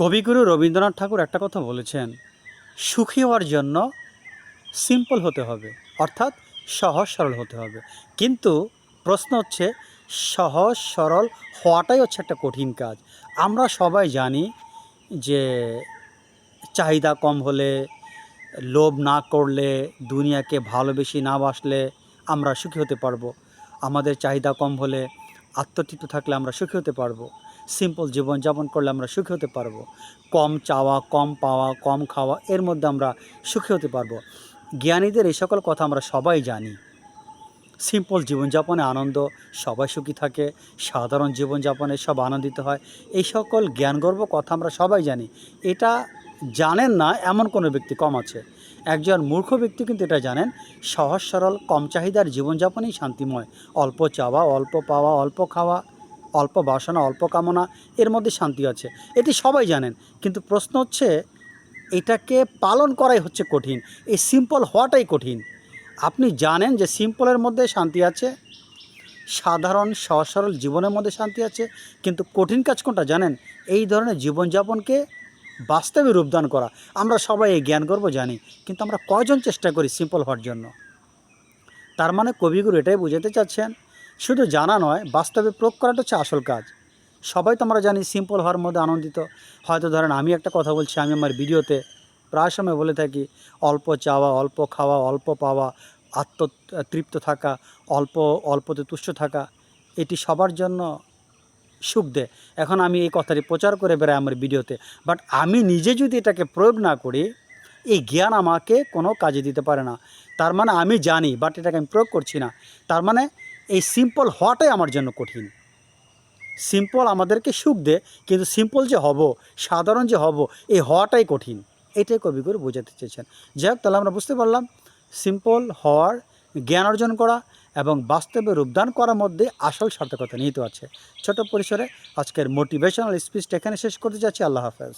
কবিগুরু রবীন্দ্রনাথ ঠাকুর একটা কথা বলেছেন, সুখী হওয়ার জন্য সিম্পল হতে হবে, অর্থাৎ সহজ সরল হতে হবে। কিন্তু প্রশ্ন হচ্ছে, সহজ সরল হওয়াটাই হচ্ছে একটা কঠিন কাজ। আমরা সবাই জানি যে চাহিদা কম হলে, লোভ না করলে, দুনিয়াকে ভালোবেসে না বাসলে আমরা সুখী হতে পারবো। আমাদের চাহিদা কম হলে, আত্মতৃপ্ত থাকলে আমরা সুখী হতে পারবো। সিম্পল জীবনযাপন করলে আমরা সুখী হতে পারবো। কম চাওয়া, কম পাওয়া, কম খাওয়া, এর মধ্যে আমরা সুখী হতে পারবো। জ্ঞানীদের এই সকল কথা আমরা সবাই জানি। সিম্পল জীবনযাপনে আনন্দ, সবাই সুখী থাকে। সাধারণ জীবনযাপনে সব আনন্দিত হয়। এই সকল জ্ঞানগর্ভ কথা আমরা সবাই জানি। এটা জানেন না এমন কোনো ব্যক্তি কম আছে। একজন মূর্খ ব্যক্তি কিন্তু এটা জানেন, সহজ সরল কম চাহিদার জীবনযাপনই শান্তিময়। অল্প চাওয়া, অল্প পাওয়া, অল্প খাওয়া, অল্প বাসনা, অল্প কামনা, এর মধ্যে শান্তি আছে। এটি সবাই জানেন। কিন্তু প্রশ্ন হচ্ছে, এটাকে পালন করাই হচ্ছে কঠিন। এই সিম্পল হওয়াটাই কঠিন। আপনি জানেন যে সিম্পলের মধ্যে শান্তি আছে, সাধারণ সহজ সরল জীবনের মধ্যে শান্তি আছে, কিন্তু কঠিন কাজ কোনটা জানেন? এই ধরনের জীবনযাপনকে বাস্তবে রূপদান করা। আমরা সবাই এই জ্ঞানগর্ভ জানি, কিন্তু আমরা কয়জন চেষ্টা করি সিম্পল হওয়ার জন্য? তার মানে কবিগুরু এটাই বোঝাতে চাচ্ছেন, শুধু জানা নয়, বাস্তবে প্রয়োগ করাটা হচ্ছে আসল কাজ। সবাই তো আমরা জানি সিম্পল হওয়ার মধ্যে আনন্দিত। হয়তো ধরেন আমি একটা কথা বলছি, আমি আমার ভিডিওতে প্রায় সময় বলে থাকি, অল্প চাওয়া, অল্প খাওয়া, অল্প পাওয়া, তৃপ্ত থাকা, অল্পতে তুষ্ট থাকা, এটি সবার জন্য সুখ দেয়। এখন আমি এই কথাটি প্রচার করে বেড়াই আমার ভিডিওতে, বাট আমি নিজে যদি এটাকে প্রয়োগ না করি, এই জ্ঞান আমাকে কোনো কাজে দিতে পারে না। তার মানে আমি জানি, বাট এটাকে আমি প্রয়োগ করছি না। তার মানে এই সিম্পল হওয়াটাই আমার জন্য কঠিন। সিম্পল আমাদেরকে সুখ দেয়, কিন্তু সিম্পল যে হব, সাধারণ যে হব, এই হওয়াটাই কঠিন। এটাই কবিগুরু বোঝাতে চেয়েছেন। যাই হোক, তাহলে আমরা বুঝতে পারলাম, সিম্পল হওয়ার, জ্ঞান অর্জন করা এবং বাস্তবে রূপদান করার মধ্যে আসল সার্থকতা নিহিত আছে। ছোট পরিসরে আজকের মোটিভেশনাল স্পিচটা এখানে শেষ করতে যাচ্ছি। আল্লাহ হাফেজ।